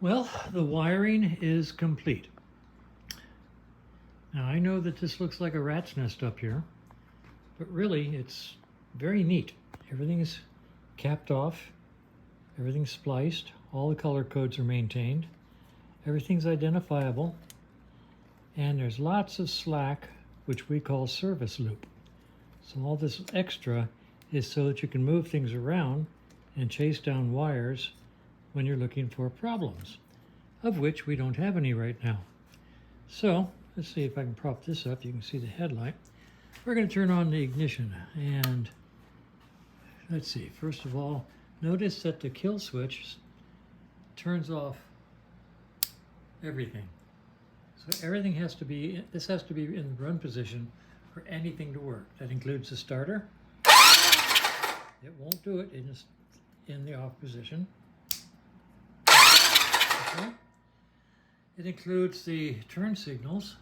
Well, the wiring is complete. Now I know that this looks like a rat's nest up here, but really it's very neat. Everything is capped off, everything's spliced, all the color codes are maintained, everything's identifiable, and there's lots of slack, which we call service loop. So all this extra is so that you can move things around and chase down wires when you're looking for problems, of which we don't have any right now. So let's see if I can prop this up. You can see the headlight. We're going to turn on the ignition, and let's see. First of all, notice that the kill switch turns off everything. So everything has to be, this has to be in the run position for anything to work. That includes the starter. It won't do it in the off position. Okay. It includes the turn signals.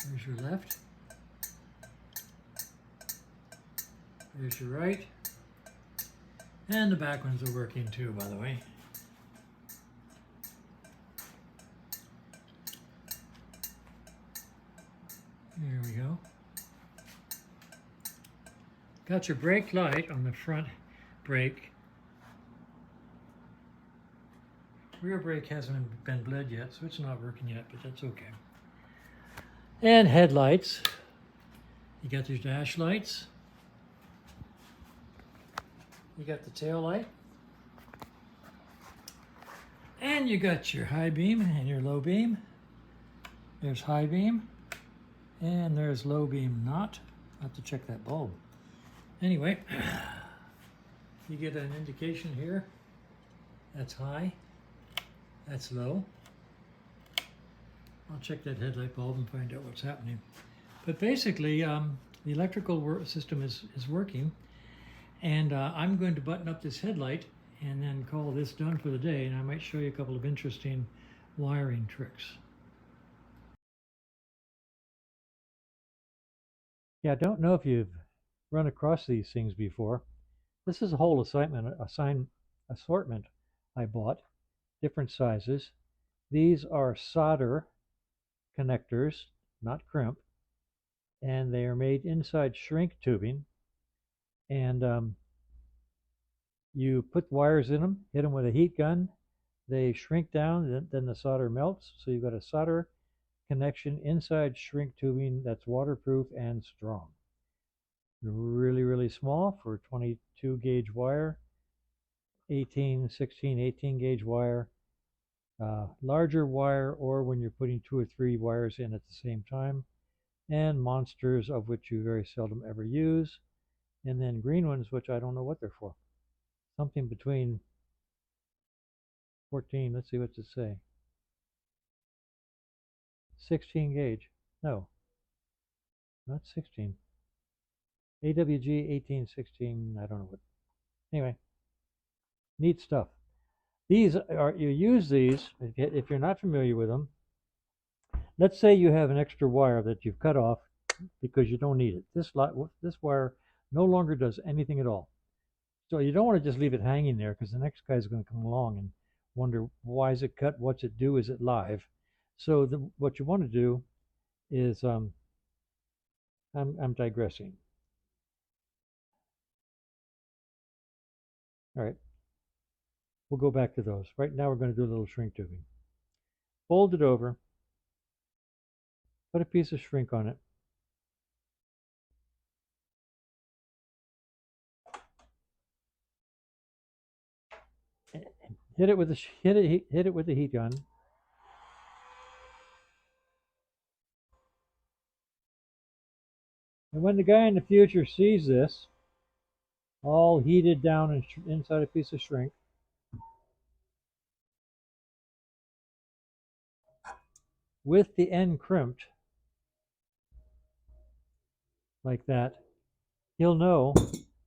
There's your left. There's your right. And the back ones are working too, by the way. There we go. Got your brake light on the front brake. Rear brake hasn't been bled yet, so it's not working yet, but that's okay. And headlights. You got your dash lights. You got the tail light. And you got your high beam and your low beam. There's high beam. And there's low beam not. I'll have to check that bulb. Anyway, you get an indication here. That's high. That's low. I'll check that headlight bulb and find out what's happening. But basically, the electrical system is working. And I'm going to button up this headlight and then call this done for the day. And I might show you a couple of interesting wiring tricks. Yeah, I don't know if you've run across these things before. This is a whole assortment I bought, different sizes. These are solder connectors, not crimp, and they are made inside shrink tubing. And you put wires in them, hit them with a heat gun, they shrink down, then the solder melts. So you've got a solder connection inside shrink tubing that's waterproof and strong. Really, really small for 22 gauge wire, 18, 16, 18 gauge wire, larger wire, or when you're putting 2 or 3 wires in at the same time, and monsters, of which you very seldom ever use, and then green ones, which I don't know what they're for. Something between 14, let's see, what's it say? 16 gauge. No, not 16. AWG 18, 16, I don't know what. Anyway, neat stuff. These are, you use these, if you're not familiar with them, let's say you have an extra wire that you've cut off because you don't need it. This wire no longer does anything at all. So you don't want to just leave it hanging there, because the next guy is going to come along and wonder, why is it cut? What's it do? Is it live? So what you want to do is, I'm digressing. All right, we'll go back to those. Right now we're going to do a little shrink tubing. Fold it over, put a piece of shrink on it. Hit it with the heat gun. And when the guy in the future sees this, all heated down and inside a piece of shrink, with the end crimped like that, he'll know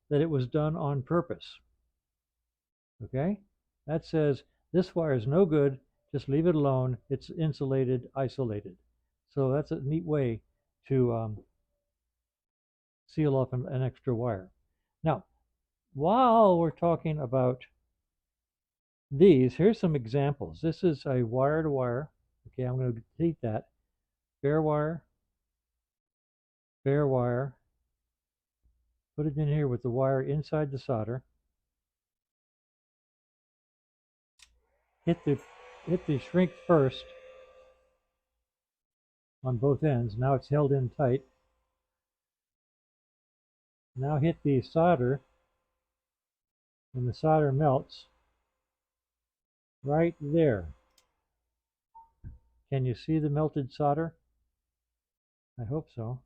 that it was done on purpose. Okay? That says this wire is no good, just leave it alone. It's insulated, isolated. So that's a neat way to seal off an extra wire. Now, while we're talking about Here's some examples. This is a wire to wire. Okay, I'm going to delete that. Bare wire, bare wire. Put it in here with the wire inside the solder. Hit the shrink first on both ends. Now it's held in tight. Now hit the solder, and the solder melts right there. Can you see the melted solder? I hope so.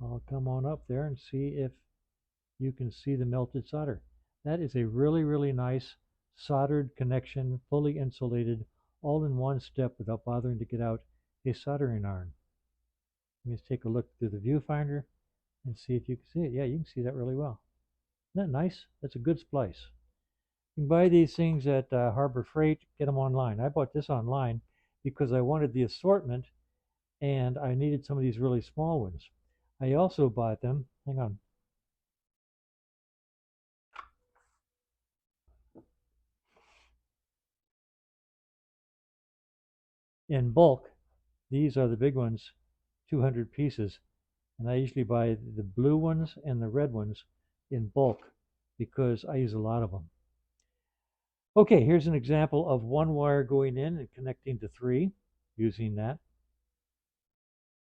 I'll come on up there and see if you can see the melted solder. That is a really, really nice soldered connection, fully insulated, all in one step without bothering to get out a soldering iron. Let me just take a look through the viewfinder and see if you can see it. Yeah, you can see that really well. Isn't that nice? That's a good splice. You can buy these things at Harbor Freight, get them online. I bought this online because I wanted the assortment and I needed some of these really small ones. I also bought them, hang on, in bulk. These are the big ones, 200 pieces. And I usually buy the blue ones and the red ones in bulk because I use a lot of them. Okay, here's an example of one wire going in and connecting to three using that.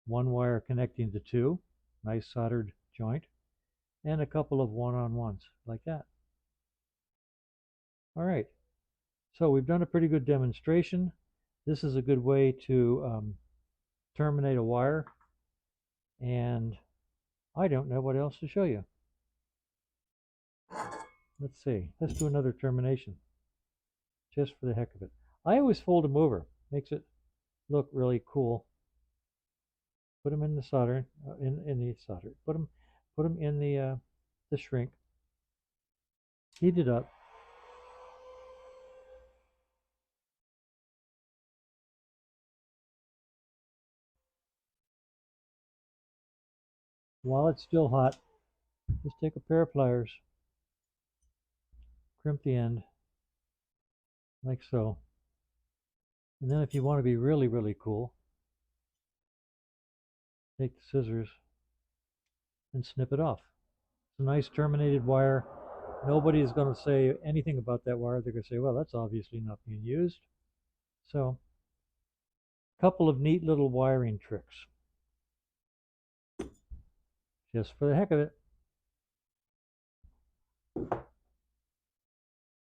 One wire connecting to two, nice soldered joint, and a couple of one-on-ones like that. All right, so we've done a pretty good demonstration. This is a good way to terminate a wire, and I don't know what else to show you. Let's see, let's do another termination just for the heck of it. I always fold them over, makes it look really cool. Put them in the solder, in the solder. Put them in the shrink. Heat it up. While it's still hot, just take a pair of pliers, crimp the end like so. And then if you want to be really, really cool, take the scissors and snip it off. It's a nice terminated wire. Nobody is going to say anything about that wire. They're going to say, well, that's obviously not being used. So, a couple of neat little wiring tricks, just for the heck of it.